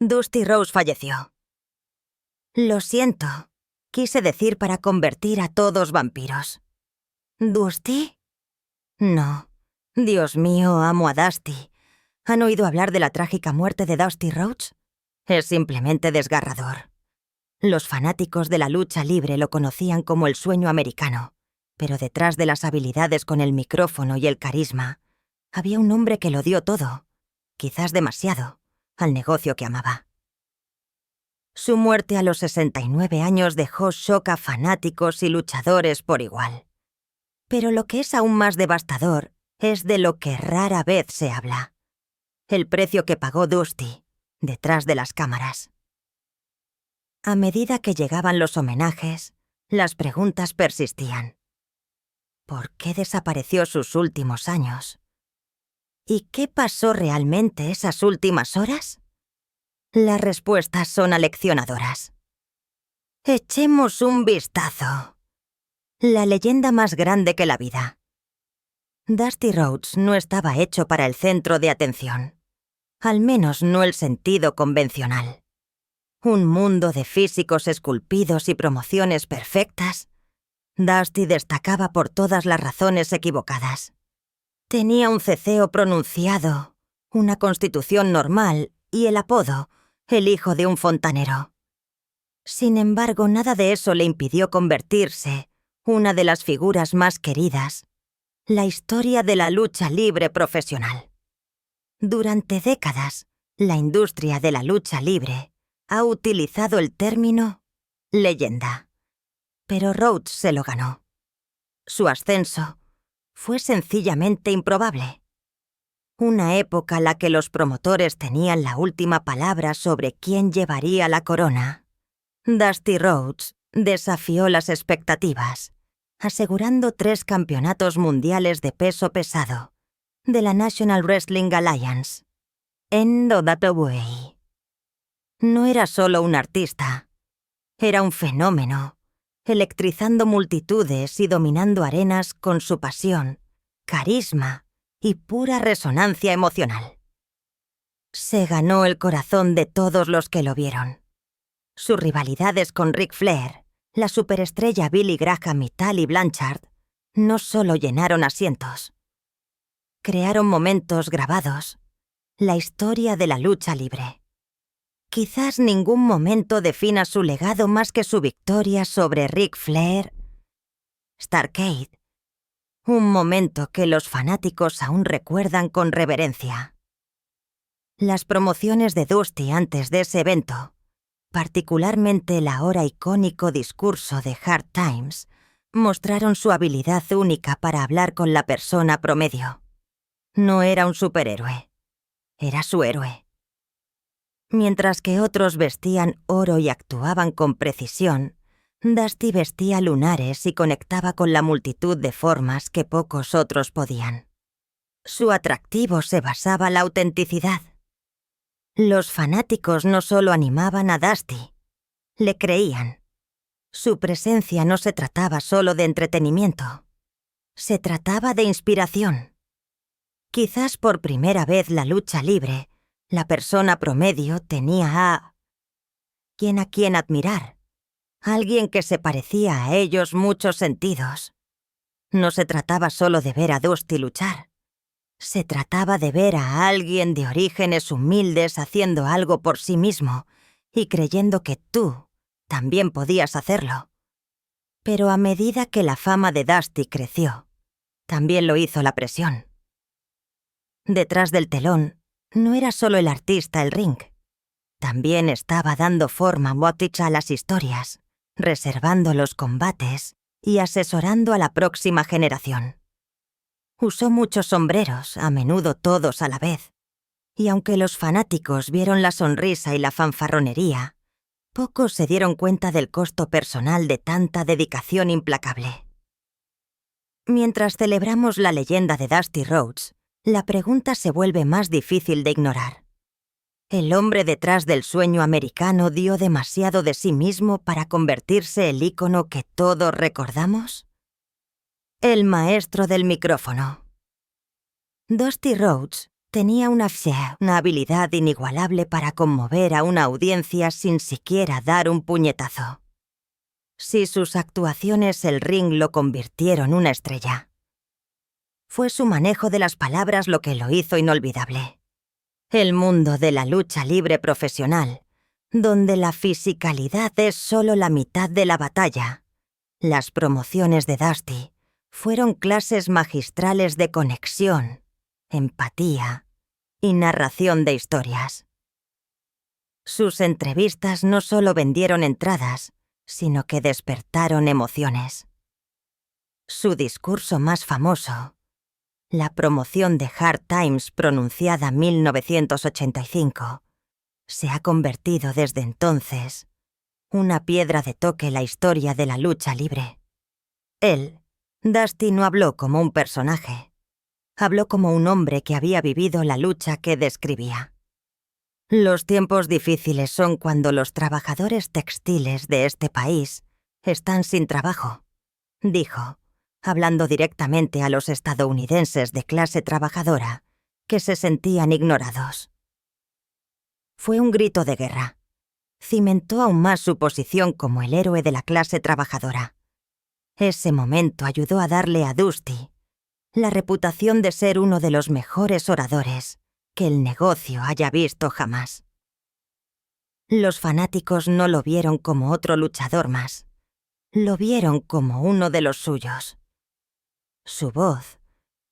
Dusty Rhodes falleció. Lo siento. Quise decir para convertir a todos vampiros. ¿Dusty? No. Dios mío, amo a Dusty. ¿Han oído hablar de la trágica muerte de Dusty Rhodes? Es simplemente desgarrador. Los fanáticos de la lucha libre lo conocían como el sueño americano, pero detrás de las habilidades con el micrófono y el carisma, había un hombre que lo dio todo, quizás demasiado, al negocio que amaba. Su muerte a los 69 años dejó shock a fanáticos y luchadores por igual. Pero lo que es aún más devastador es de lo que rara vez se habla. El precio que pagó Dusty detrás de las cámaras. A medida que llegaban los homenajes, las preguntas persistían. ¿Por qué desapareció sus últimos años? ¿Y qué pasó realmente esas últimas horas? Las respuestas son aleccionadoras. Echemos un vistazo. La leyenda más grande que la vida. Dusty Rhodes no estaba hecho para el centro de atención. Al menos no el sentido convencional. Un mundo de físicos esculpidos y promociones perfectas. Dusty destacaba por todas las razones equivocadas. Tenía un ceceo pronunciado, una constitución normal y el apodo, el hijo de un fontanero. Sin embargo, nada de eso le impidió convertirse una de las figuras más queridas, la historia de la lucha libre profesional. Durante décadas, la industria de la lucha libre ha utilizado el término leyenda. Pero Rhodes se lo ganó. Su ascenso fue sencillamente improbable. Una época en la que los promotores tenían la última palabra sobre quién llevaría la corona. Dusty Rhodes desafió las expectativas, asegurando 3 campeonatos mundiales de peso pesado de la National Wrestling Alliance, NWA. No era solo un artista, era un fenómeno, electrizando multitudes y dominando arenas con su pasión, carisma y pura resonancia emocional. Se ganó el corazón de todos los que lo vieron. Sus rivalidades con Ric Flair, la superestrella Billy Graham y Tully Blanchard, no solo llenaron asientos. Crearon momentos grabados, la historia de la lucha libre. Quizás ningún momento defina su legado más que su victoria sobre Ric Flair. Starrcade. Un momento que los fanáticos aún recuerdan con reverencia. Las promociones de Dusty antes de ese evento, particularmente el ahora icónico discurso de Hard Times, mostraron su habilidad única para hablar con la persona promedio. No era un superhéroe, era su héroe. Mientras que otros vestían oro y actuaban con precisión, Dusty vestía lunares y conectaba con la multitud de formas que pocos otros podían. Su atractivo se basaba en la autenticidad. Los fanáticos no solo animaban a Dusty, le creían. Su presencia no se trataba solo de entretenimiento, se trataba de inspiración. Quizás por primera vez la lucha libre, la persona promedio tenía a quien admirar, alguien que se parecía a ellos muchos sentidos. No se trataba solo de ver a Dusty luchar. Se trataba de ver a alguien de orígenes humildes haciendo algo por sí mismo y creyendo que tú también podías hacerlo. Pero a medida que la fama de Dusty creció, también lo hizo la presión. Detrás del telón, no era solo el artista el ring. También estaba dando forma Botich a las historias, reservando los combates y asesorando a la próxima generación. Usó muchos sombreros, a menudo todos a la vez, y aunque los fanáticos vieron la sonrisa y la fanfarronería, pocos se dieron cuenta del costo personal de tanta dedicación implacable. Mientras celebramos la leyenda de Dusty Rhodes, la pregunta se vuelve más difícil de ignorar. ¿El hombre detrás del sueño americano dio demasiado de sí mismo para convertirse en el ícono que todos recordamos? El maestro del micrófono. Dusty Rhodes Tenía una habilidad inigualable para conmover a una audiencia sin siquiera dar un puñetazo. Si sus actuaciones el ring lo convirtieron en una estrella. Fue su manejo de las palabras lo que lo hizo inolvidable. El mundo de la lucha libre profesional, donde la fisicalidad es solo la mitad de la batalla. Las promociones de Dusty fueron clases magistrales de conexión, empatía y narración de historias. Sus entrevistas no solo vendieron entradas, sino que despertaron emociones. Su discurso más famoso, la promoción de Hard Times pronunciada 1985, se ha convertido desde entonces una piedra de toque en la historia de la lucha libre. Él, Dusty, no habló como un personaje. Habló como un hombre que había vivido la lucha que describía. Los tiempos difíciles son cuando los trabajadores textiles de este país están sin trabajo, dijo, hablando directamente a los estadounidenses de clase trabajadora que se sentían ignorados. Fue un grito de guerra. Cimentó aún más su posición como el héroe de la clase trabajadora. Ese momento ayudó a darle a Dusty la reputación de ser uno de los mejores oradores que el negocio haya visto jamás. Los fanáticos no lo vieron como otro luchador más. Lo vieron como uno de los suyos. Su voz,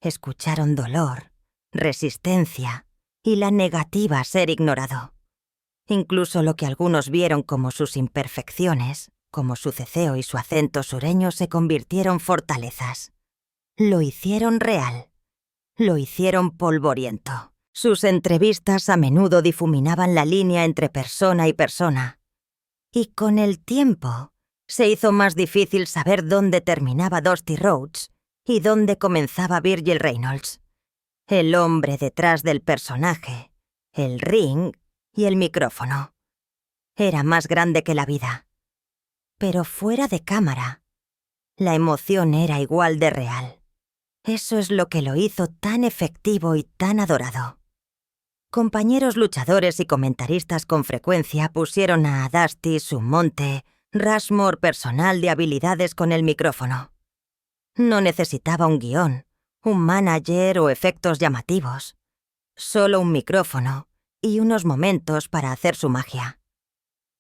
escucharon dolor, resistencia y la negativa a ser ignorado. Incluso lo que algunos vieron como sus imperfecciones, como su ceceo y su acento sureño, se convirtieron fortalezas. Lo hicieron real. Lo hicieron polvoriento. Sus entrevistas a menudo difuminaban la línea entre persona y persona. Y con el tiempo, se hizo más difícil saber dónde terminaba Dusty Rhodes y dónde comenzaba Virgil Reynolds. El hombre detrás del personaje, el ring y el micrófono. Era más grande que la vida. Pero fuera de cámara, la emoción era igual de real. Eso es lo que lo hizo tan efectivo y tan adorado. Compañeros luchadores y comentaristas con frecuencia pusieron a Dusty su monte Rushmore personal de habilidades con el micrófono. No necesitaba un guión, un manager o efectos llamativos. Solo un micrófono y unos momentos para hacer su magia.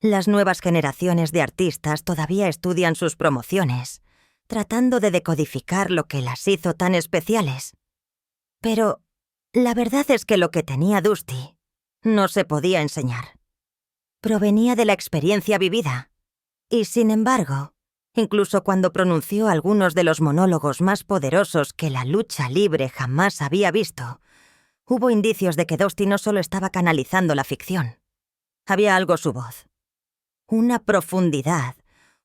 Las nuevas generaciones de artistas todavía estudian sus promociones, tratando de decodificar lo que las hizo tan especiales. Pero la verdad es que lo que tenía Dusty no se podía enseñar. Provenía de la experiencia vivida. Y sin embargo, incluso cuando pronunció algunos de los monólogos más poderosos que la lucha libre jamás había visto, hubo indicios de que Dusty no solo estaba canalizando la ficción. Había algo su voz. Una profundidad,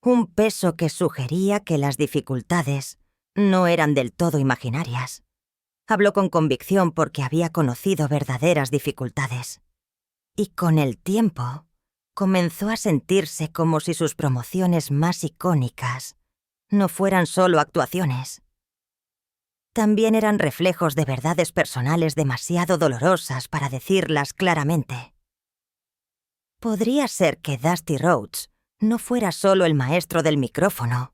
un peso que sugería que las dificultades no eran del todo imaginarias. Habló con convicción porque había conocido verdaderas dificultades. Y con el tiempo, comenzó a sentirse como si sus promociones más icónicas no fueran solo actuaciones. También eran reflejos de verdades personales demasiado dolorosas para decirlas claramente. Podría ser que Dusty Rhodes no fuera solo el maestro del micrófono,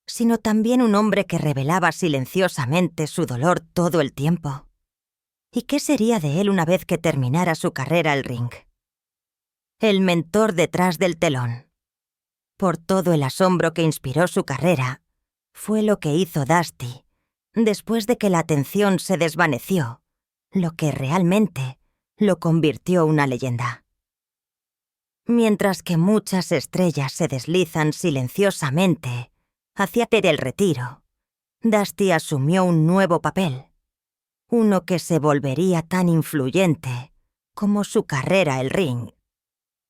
sino también un hombre que revelaba silenciosamente su dolor todo el tiempo. ¿Y qué sería de él una vez que terminara su carrera al ring? El mentor detrás del telón. Por todo el asombro que inspiró su carrera, fue lo que hizo Dusty, después de que la atención se desvaneció, lo que realmente lo convirtió en una leyenda. Mientras que muchas estrellas se deslizan silenciosamente hacia el retiro, Dusty asumió un nuevo papel, uno que se volvería tan influyente como su carrera el ring.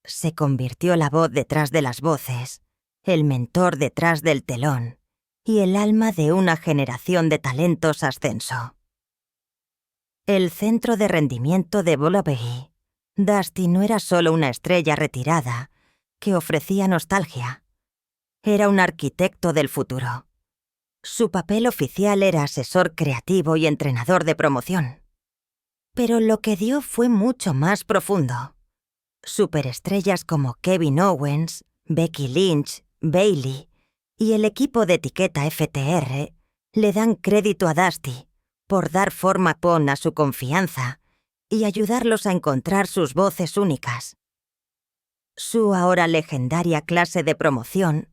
Se convirtió la voz detrás de las voces, el mentor detrás del telón y el alma de una generación de talentos ascenso. El centro de rendimiento de Boulogne, Dusty no era solo una estrella retirada que ofrecía nostalgia. Era un arquitecto del futuro. Su papel oficial era asesor creativo y entrenador de promoción. Pero lo que dio fue mucho más profundo. Superestrellas como Kevin Owens, Becky Lynch, Bayley y el equipo de etiqueta FTR le dan crédito a Dusty por dar forma a su confianza y ayudarlos a encontrar sus voces únicas. Su ahora legendaria clase de promoción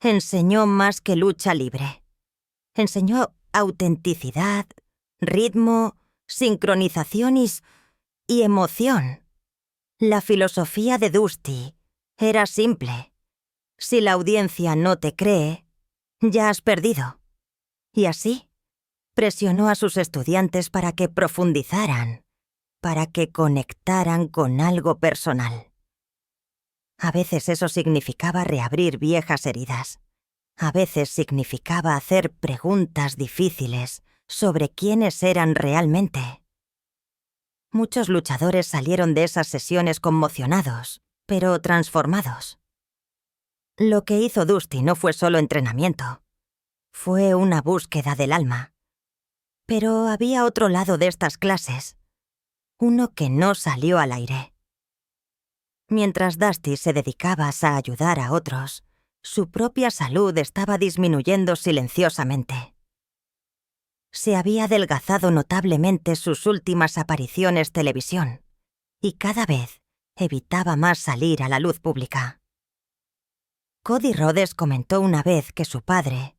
enseñó más que lucha libre. Enseñó autenticidad, ritmo, sincronización y emoción. La filosofía de Dusty era simple. Si la audiencia no te cree, ya has perdido. Y así, presionó a sus estudiantes para que profundizaran, para que conectaran con algo personal. A veces eso significaba reabrir viejas heridas. A veces significaba hacer preguntas difíciles sobre quiénes eran realmente. Muchos luchadores salieron de esas sesiones conmocionados, pero transformados. Lo que hizo Dusty no fue solo entrenamiento. Fue una búsqueda del alma. Pero había otro lado de estas clases. Uno que no salió al aire. Mientras Dusty se dedicaba a ayudar a otros, su propia salud estaba disminuyendo silenciosamente. Se había adelgazado notablemente sus últimas apariciones televisión, y cada vez evitaba más salir a la luz pública. Cody Rhodes comentó una vez que su padre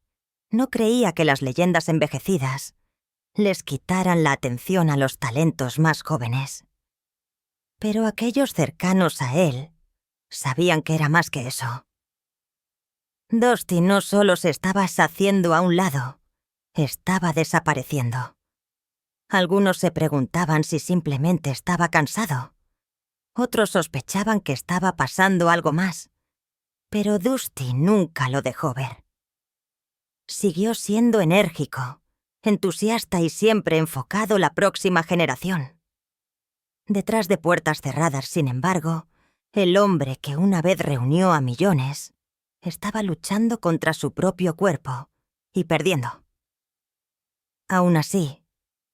no creía que las leyendas envejecidas les quitaran la atención a los talentos más jóvenes. Pero aquellos cercanos a él sabían que era más que eso. Dusty no solo se estaba haciendo a un lado, estaba desapareciendo. Algunos se preguntaban si simplemente estaba cansado. Otros sospechaban que estaba pasando algo más. Pero Dusty nunca lo dejó ver. Siguió siendo enérgico, entusiasta y siempre enfocado la próxima generación. Detrás de puertas cerradas, sin embargo, el hombre que una vez reunió a millones estaba luchando contra su propio cuerpo y perdiendo. Aún así,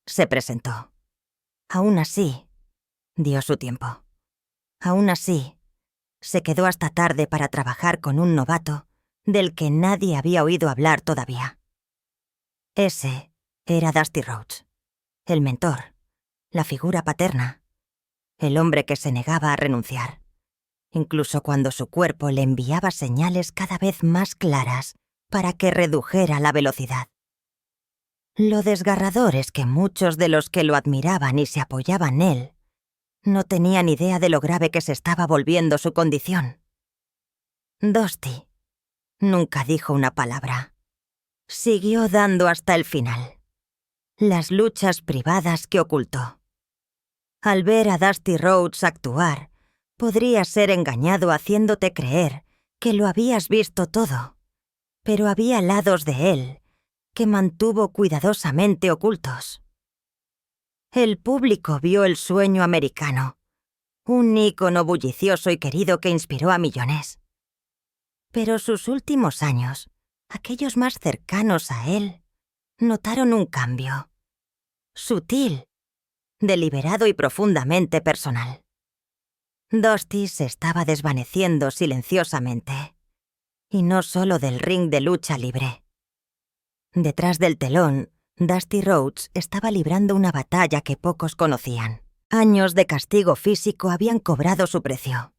se presentó. Aún así, dio su tiempo. Aún así, se quedó hasta tarde para trabajar con un novato del que nadie había oído hablar todavía. Ese era Dusty Rhodes, el mentor, la figura paterna, el hombre que se negaba a renunciar, incluso cuando su cuerpo le enviaba señales cada vez más claras para que redujera la velocidad. Lo desgarrador es que muchos de los que lo admiraban y se apoyaban en él no tenían idea de lo grave que se estaba volviendo su condición. Dusty nunca dijo una palabra. Siguió dando hasta el final. Las luchas privadas que ocultó. Al ver a Dusty Rhodes actuar, podrías ser engañado haciéndote creer que lo habías visto todo, pero había lados de él que mantuvo cuidadosamente ocultos. El público vio el sueño americano, un ícono bullicioso y querido que inspiró a millones. Pero sus últimos años, aquellos más cercanos a él, notaron un cambio. Sutil, deliberado y profundamente personal. Dusty se estaba desvaneciendo silenciosamente. Y no solo del ring de lucha libre. Detrás del telón, Dusty Rhodes estaba librando una batalla que pocos conocían. Años de castigo físico habían cobrado su precio.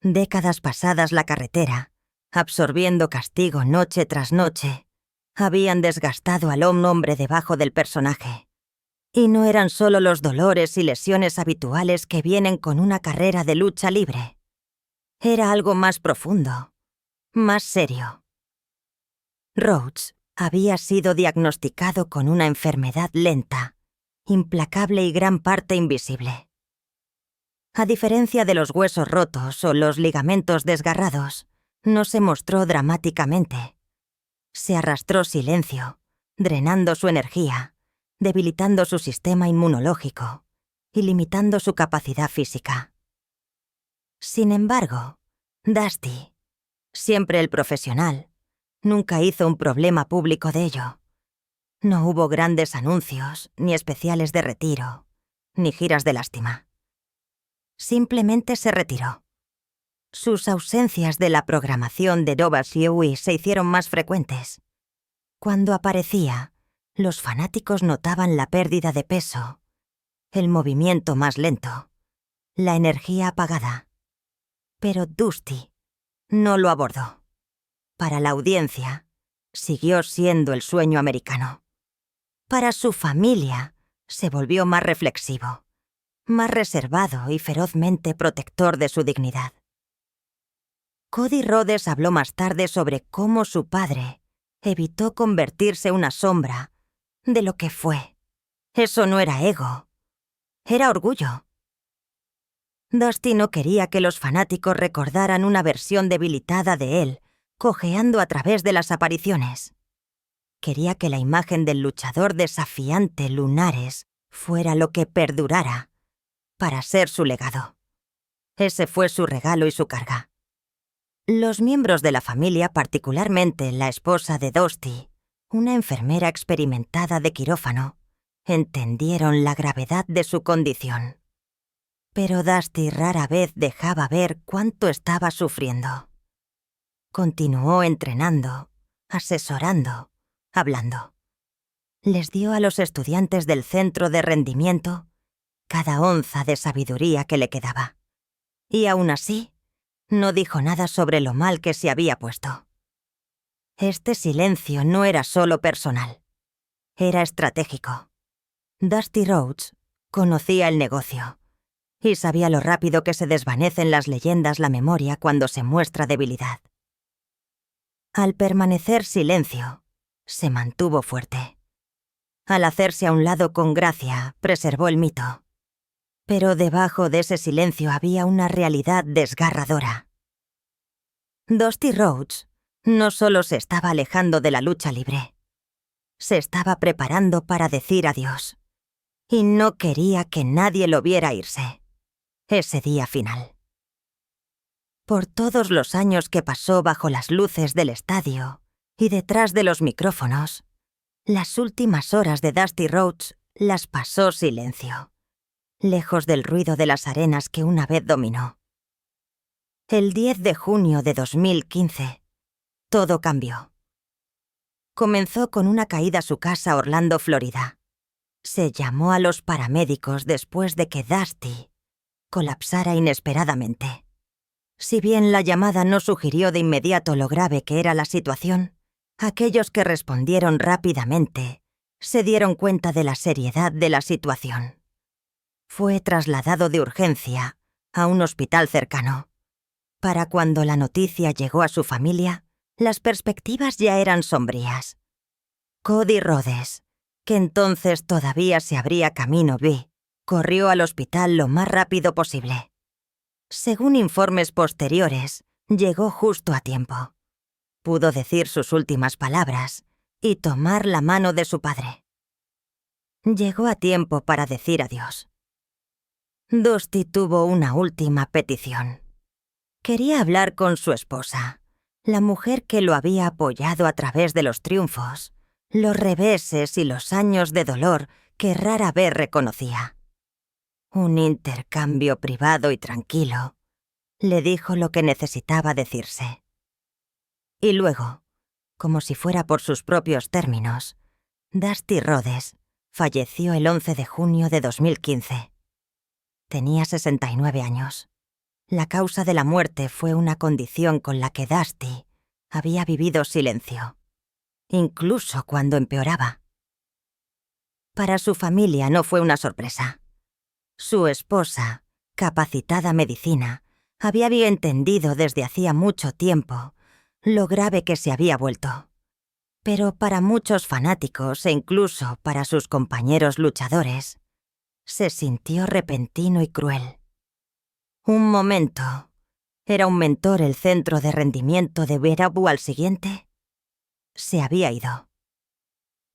Décadas pasadas la carretera, absorbiendo castigo noche tras noche, habían desgastado al hombre debajo del personaje. Y no eran solo los dolores y lesiones habituales que vienen con una carrera de lucha libre. Era algo más profundo, más serio. Rhodes había sido diagnosticado con una enfermedad lenta, implacable y gran parte invisible. A diferencia de los huesos rotos o los ligamentos desgarrados, no se mostró dramáticamente. Se arrastró silencio, drenando su energía, debilitando su sistema inmunológico y limitando su capacidad física. Sin embargo, Dusty, siempre el profesional, nunca hizo un problema público de ello. No hubo grandes anuncios ni especiales de retiro. ni giras de lástima. Simplemente se retiró. Sus ausencias de la programación de WE se hicieron más frecuentes. Cuando aparecía, los fanáticos notaban la pérdida de peso, el movimiento más lento, la energía apagada. Pero Dusty no lo abordó. Para la audiencia, siguió siendo el sueño americano. Para su familia, se volvió más reflexivo, más reservado y ferozmente protector de su dignidad. Cody Rhodes habló más tarde sobre cómo su padre evitó convertirse en una sombra de lo que fue. Eso no era ego, era orgullo. Dusty no quería que los fanáticos recordaran una versión debilitada de él, cojeando a través de las apariciones. Quería que la imagen del luchador desafiante Lunares fuera lo que perdurara, para ser su legado. Ese fue su regalo y su carga. Los miembros de la familia, particularmente la esposa de Dusty, una enfermera experimentada de quirófano, entendieron la gravedad de su condición. Pero Dusty rara vez dejaba ver cuánto estaba sufriendo. Continuó entrenando, asesorando, hablando. Les dio a los estudiantes del centro de rendimiento cada onza de sabiduría que le quedaba. Y aún así, no dijo nada sobre lo mal que se había puesto. Este silencio no era solo personal, era estratégico. Dusty Rhodes conocía el negocio y sabía lo rápido que se desvanecen las leyendas la memoria cuando se muestra debilidad. Al permanecer silencio, se mantuvo fuerte. Al hacerse a un lado con gracia, preservó el mito. Pero debajo de ese silencio había una realidad desgarradora. Dusty Rhodes no solo se estaba alejando de la lucha libre, se estaba preparando para decir adiós. Y no quería que nadie lo viera irse, ese día final. Por todos los años que pasó bajo las luces del estadio y detrás de los micrófonos, las últimas horas de Dusty Rhodes las pasó silencio, lejos del ruido de las arenas que una vez dominó. El 10 de junio de 2015, todo cambió. Comenzó con una caída a su casa Orlando, Florida. Se llamó a los paramédicos después de que Dusty colapsara inesperadamente. Si bien la llamada no sugirió de inmediato lo grave que era la situación, aquellos que respondieron rápidamente se dieron cuenta de la seriedad de la situación. Fue trasladado de urgencia a un hospital cercano. Para cuando la noticia llegó a su familia, las perspectivas ya eran sombrías. Cody Rhodes, que entonces todavía se abría camino B, corrió al hospital lo más rápido posible. Según informes posteriores, llegó justo a tiempo. Pudo decir sus últimas palabras y tomar la mano de su padre. Llegó a tiempo para decir adiós. Dusty tuvo una última petición. Quería hablar con su esposa, la mujer que lo había apoyado a través de los triunfos, los reveses y los años de dolor que rara vez reconocía. Un intercambio privado y tranquilo. Le dijo lo que necesitaba decirse. Y luego, como si fuera por sus propios términos, Dusty Rhodes falleció el 11 de junio de 2015. Tenía 69 años. La causa de la muerte fue una condición con la que Dusty había vivido silencio, incluso cuando empeoraba. Para su familia no fue una sorpresa. Su esposa, capacitada medicina, había bien entendido desde hacía mucho tiempo lo grave que se había vuelto. Pero para muchos fanáticos e incluso para sus compañeros luchadores, se sintió repentino y cruel. Un momento. ¿Era un mentor el centro de rendimiento de Verabu al siguiente? Se había ido.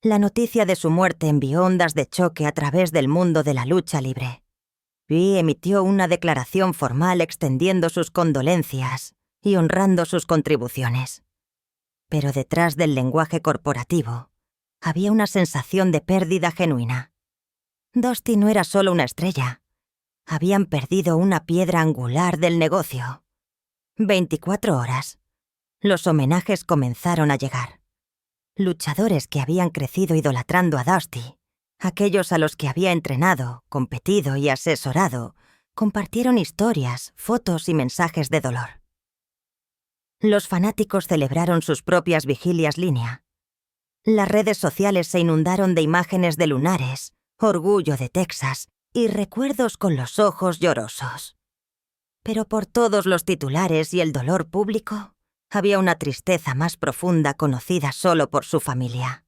La noticia de su muerte envió ondas de choque a través del mundo de la lucha libre. Vi emitió una declaración formal extendiendo sus condolencias y honrando sus contribuciones. Pero detrás del lenguaje corporativo había una sensación de pérdida genuina. Dusty no era solo una estrella. Habían perdido una piedra angular del negocio. 24 horas. Los homenajes comenzaron a llegar. Luchadores que habían crecido idolatrando a Dusty, aquellos a los que había entrenado, competido y asesorado, compartieron historias, fotos y mensajes de dolor. Los fanáticos celebraron sus propias vigilias línea. Las redes sociales se inundaron de imágenes de lunares, orgullo de Texas y recuerdos con los ojos llorosos. Pero por todos los titulares y el dolor público, había una tristeza más profunda conocida solo por su familia.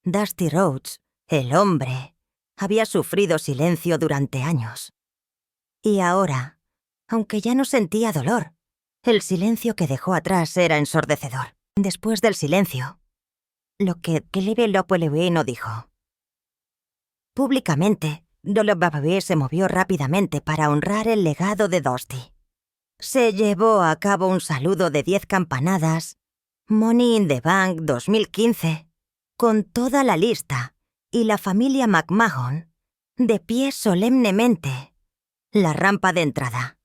Dusty Rhodes, el hombre, había sufrido silencio durante años. Y ahora, aunque ya no sentía dolor, el silencio que dejó atrás era ensordecedor. Después del silencio, lo que Clive Lopelewé no dijo. Públicamente, WWE se movió rápidamente para honrar el legado de Dusty. Se llevó a cabo un saludo de 10 campanadas, Money in the Bank 2015, con toda la lista y la familia McMahon de pie solemnemente. La rampa de entrada.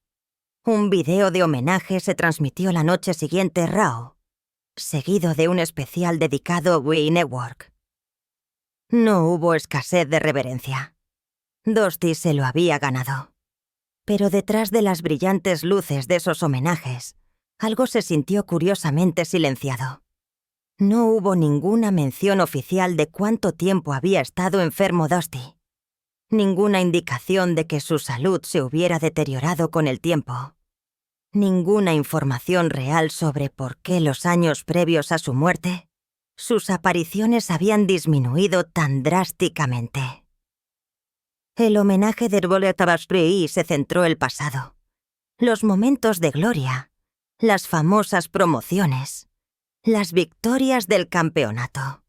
Un video de homenaje se transmitió la noche siguiente Raw, seguido de un especial dedicado a Wii Network. No hubo escasez de reverencia. Dusty se lo había ganado. Pero detrás de las brillantes luces de esos homenajes, algo se sintió curiosamente silenciado. No hubo ninguna mención oficial de cuánto tiempo había estado enfermo Dusty. Ninguna indicación de que su salud se hubiera deteriorado con el tiempo. Ninguna información real sobre por qué los años previos a su muerte, sus apariciones habían disminuido tan drásticamente. El homenaje de WWE se centró en el pasado. Los momentos de gloria, las famosas promociones, las victorias del campeonato.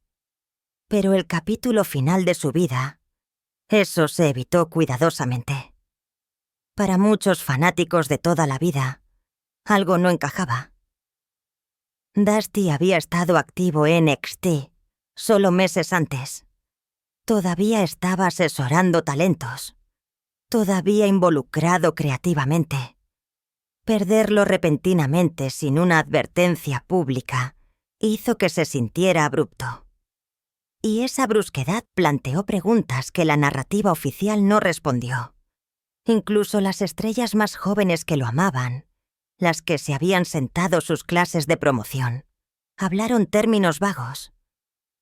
Pero el capítulo final de su vida, eso se evitó cuidadosamente. Para muchos fanáticos de toda la vida, algo no encajaba. Dusty había estado activo en NXT solo meses antes. Todavía estaba asesorando talentos. Todavía involucrado creativamente. Perderlo repentinamente sin una advertencia pública hizo que se sintiera abrupto. Y esa brusquedad planteó preguntas que la narrativa oficial no respondió. Incluso las estrellas más jóvenes que lo amaban, las que se habían sentado sus clases de promoción, hablaron términos vagos.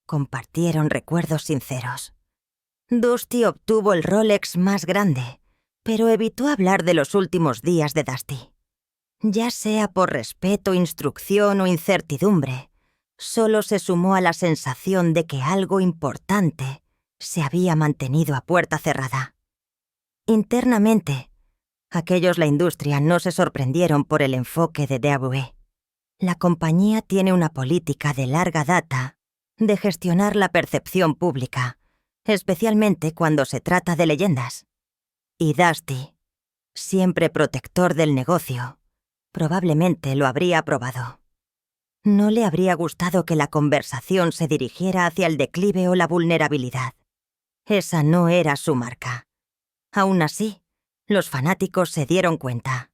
Compartieron recuerdos sinceros. Dusty obtuvo el Rolex más grande, pero evitó hablar de los últimos días de Dusty. Ya sea por respeto, instrucción o incertidumbre, solo se sumó a la sensación de que algo importante se había mantenido a puerta cerrada. Internamente, aquellos la industria no se sorprendieron por el enfoque de WWE. La compañía tiene una política de larga data de gestionar la percepción pública, especialmente cuando se trata de leyendas. Y Dusty, siempre protector del negocio, probablemente lo habría aprobado. No le habría gustado que la conversación se dirigiera hacia el declive o la vulnerabilidad. Esa no era su marca. Aún así, los fanáticos se dieron cuenta.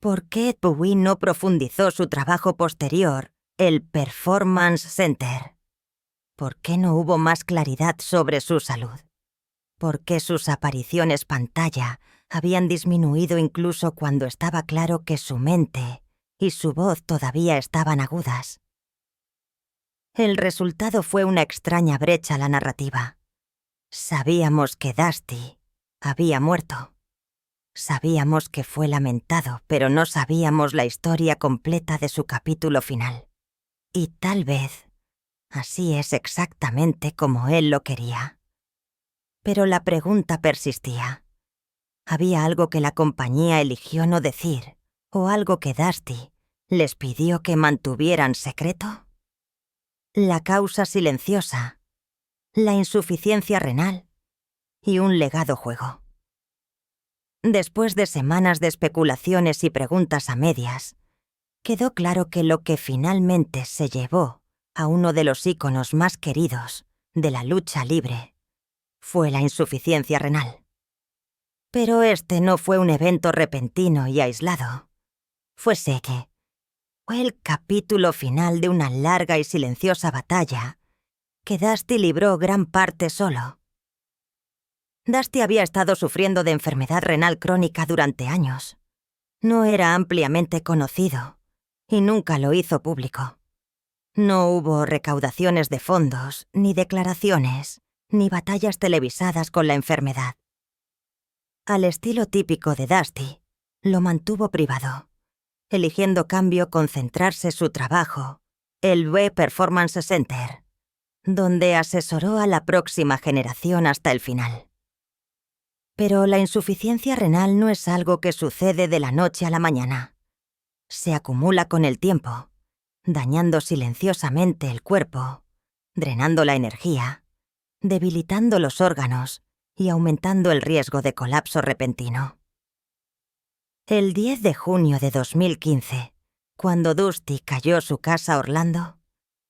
¿Por qué WWE no profundizó su trabajo posterior, el Performance Center? ¿Por qué no hubo más claridad sobre su salud? ¿Por qué sus apariciones pantalla habían disminuido incluso cuando estaba claro que su mente y su voz todavía estaban agudas? El resultado fue una extraña brecha a la narrativa. Sabíamos que Dusty había muerto. Sabíamos que fue lamentado, pero no sabíamos la historia completa de su capítulo final. Y tal vez así es exactamente como él lo quería. Pero la pregunta persistía. ¿Había algo que la compañía eligió no decir, o algo que Dusty les pidió que mantuvieran secreto? La causa silenciosa, la insuficiencia renal y un legado juego. Después de semanas de especulaciones y preguntas a medias, quedó claro que lo que finalmente se llevó a uno de los íconos más queridos de la lucha libre fue la insuficiencia renal. Pero este no fue un evento repentino y aislado. Fue el capítulo final de una larga y silenciosa batalla que Dusty libró gran parte solo. Dusty había estado sufriendo de enfermedad renal crónica durante años. No era ampliamente conocido y nunca lo hizo público. No hubo recaudaciones de fondos, ni declaraciones, ni batallas televisadas con la enfermedad. Al estilo típico de Dusty, lo mantuvo privado, eligiendo cambio concentrarse su trabajo, el V Performance Center, donde asesoró a la próxima generación hasta el final. Pero la insuficiencia renal no es algo que sucede de la noche a la mañana. Se acumula con el tiempo, dañando silenciosamente el cuerpo, drenando la energía, debilitando los órganos y aumentando el riesgo de colapso repentino. El 10 de junio de 2015, cuando Dusty cayó su casa Orlando,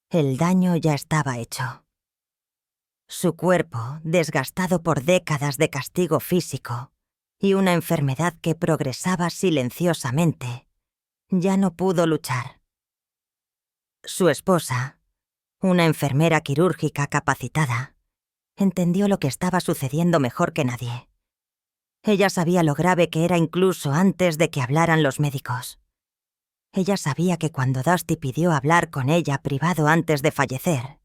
el daño ya estaba hecho. Su cuerpo, desgastado por décadas de castigo físico y una enfermedad que progresaba silenciosamente, ya no pudo luchar. Su esposa, una enfermera quirúrgica capacitada, entendió lo que estaba sucediendo mejor que nadie. Ella sabía lo grave que era incluso antes de que hablaran los médicos. Ella sabía que cuando Dusty pidió hablar con ella privado antes de fallecer,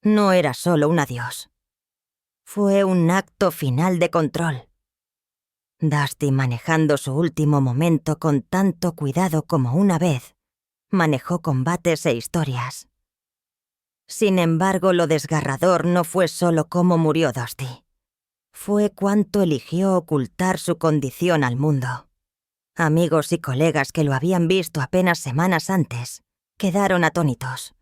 no era solo un adiós. Fue un acto final de control. Dusty, manejando su último momento con tanto cuidado como una vez, manejó combates e historias. Sin embargo, lo desgarrador no fue solo cómo murió Dusty. Fue cuánto eligió ocultar su condición al mundo. Amigos y colegas que lo habían visto apenas semanas antes quedaron atónitos.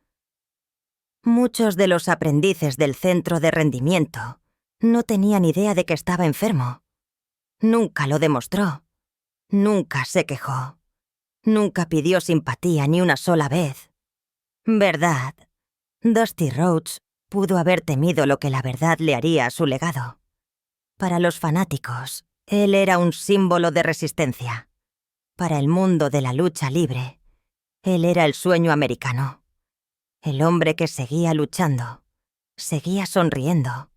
Muchos de los aprendices del centro de rendimiento no tenían idea de que estaba enfermo. Nunca lo demostró. Nunca se quejó. Nunca pidió simpatía ni una sola vez. ¿Verdad? Dusty Rhodes pudo haber temido lo que la verdad le haría a su legado. Para los fanáticos, él era un símbolo de resistencia. Para el mundo de la lucha libre, él era el sueño americano. El hombre que seguía luchando, seguía sonriendo,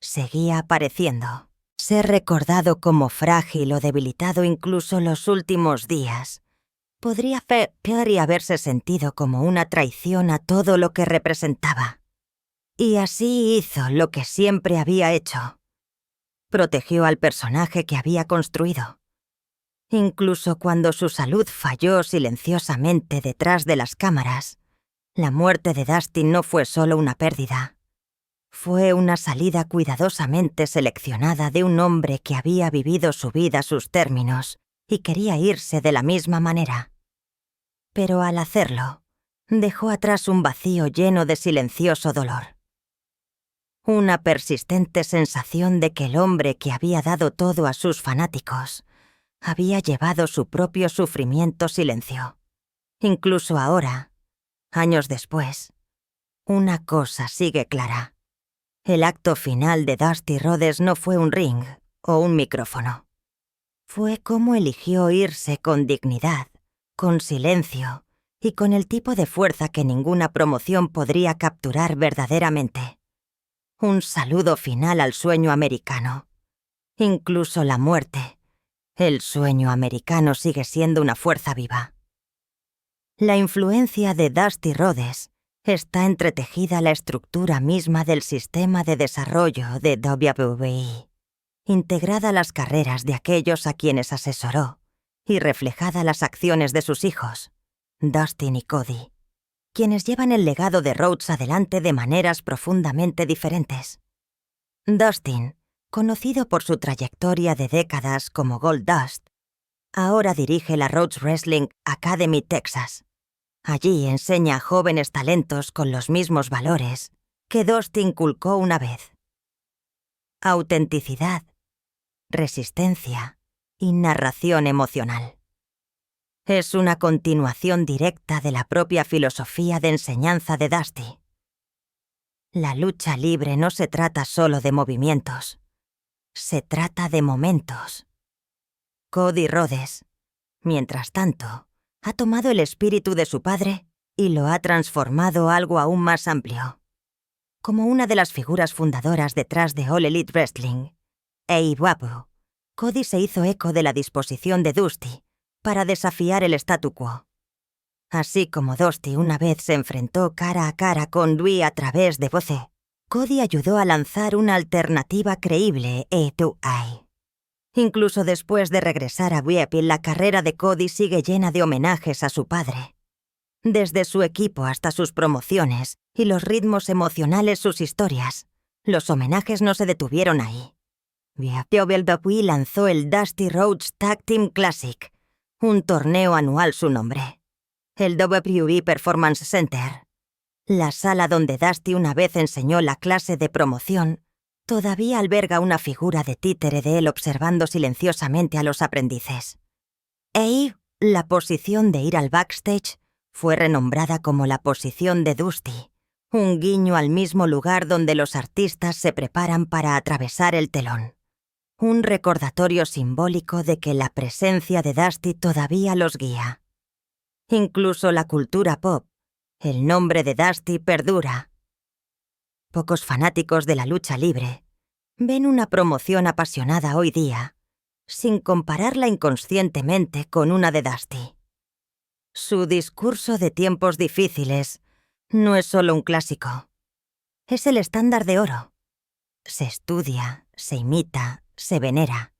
seguía apareciendo. Ser recordado como frágil o debilitado incluso los últimos días podría haberse sentido como una traición a todo lo que representaba. Y así hizo lo que siempre había hecho. Protegió al personaje que había construido. Incluso cuando su salud falló silenciosamente detrás de las cámaras, la muerte de Dusty no fue solo una pérdida. Fue una salida cuidadosamente seleccionada de un hombre que había vivido su vida a sus términos y quería irse de la misma manera. Pero al hacerlo, dejó atrás un vacío lleno de silencioso dolor. Una persistente sensación de que el hombre que había dado todo a sus fanáticos había llevado su propio sufrimiento silencio. Incluso ahora, años después, una cosa sigue clara. El acto final de Dusty Rhodes no fue un ring o un micrófono. Fue cómo eligió irse con dignidad, con silencio y con el tipo de fuerza que ninguna promoción podría capturar verdaderamente. Un saludo final al sueño americano. Incluso la muerte, el sueño americano sigue siendo una fuerza viva. La influencia de Dusty Rhodes está entretejida a la estructura misma del sistema de desarrollo de WWE, integrada a las carreras de aquellos a quienes asesoró y reflejada a las acciones de sus hijos, Dustin y Cody, quienes llevan el legado de Rhodes adelante de maneras profundamente diferentes. Dustin, conocido por su trayectoria de décadas como Goldust, ahora dirige la Rhodes Wrestling Academy Texas. Allí enseña a jóvenes talentos con los mismos valores que Dusty inculcó una vez: autenticidad, resistencia y narración emocional. Es una continuación directa de la propia filosofía de enseñanza de Dusty. La lucha libre no se trata solo de movimientos. Se trata de momentos. Cody Rhodes, mientras tanto, ha tomado el espíritu de su padre y lo ha transformado a algo aún más amplio. Como una de las figuras fundadoras detrás de All Elite Wrestling, AEW, Cody se hizo eco de la disposición de Dusty para desafiar el statu quo. Así como Dusty una vez se enfrentó cara a cara con Dewey a través de Voce, Cody ayudó a lanzar una alternativa creíble A2I. Incluso después de regresar a WWE, la carrera de Cody sigue llena de homenajes a su padre. Desde su equipo hasta sus promociones y los ritmos emocionales sus historias, los homenajes no se detuvieron ahí. WWE lanzó el Dusty Rhodes Tag Team Classic, un torneo anual su nombre. El WWE Performance Center, la sala donde Dusty una vez enseñó la clase de promoción, todavía alberga una figura de títere de él observando silenciosamente a los aprendices. La posición de ir al backstage fue renombrada como la posición de Dusty, un guiño al mismo lugar donde los artistas se preparan para atravesar el telón. Un recordatorio simbólico de que la presencia de Dusty todavía los guía. Incluso la cultura pop, el nombre de Dusty perdura. Pocos fanáticos de la lucha libre ven una promoción apasionada hoy día, sin compararla inconscientemente con una de Dusty. Su discurso de tiempos difíciles no es solo un clásico. Es el estándar de oro. Se estudia, se imita, se venera.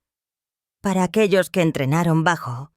Para aquellos que entrenaron bajo